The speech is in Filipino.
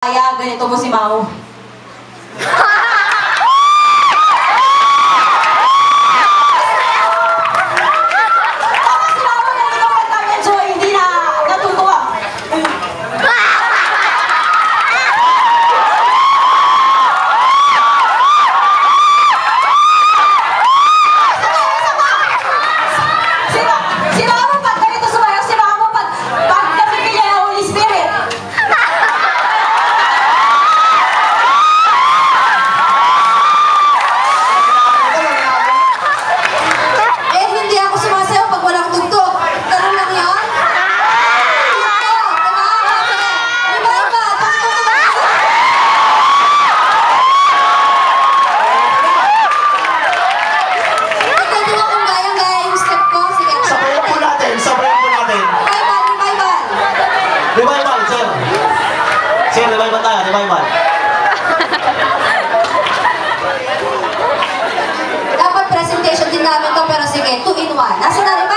Kaya ganito mo si Mau. Tapos si Mau na ito kanta medyo hindi na natutuwa. Si Mau pag ganito sumayaw, si Mau pag napipili ng Holy Spirit. Hindi ako sumasayaw pag walang tugtog. Ganun lang yun? Pwede mo kung gayang-gaya yung step ko. Sige. Sabayan po natin, sabayan po natin. Revival. Revival, sir. Sir, revival tayo, revival. Dapat presentation din namin to, pero sige, 2 in 1. Nasa na rin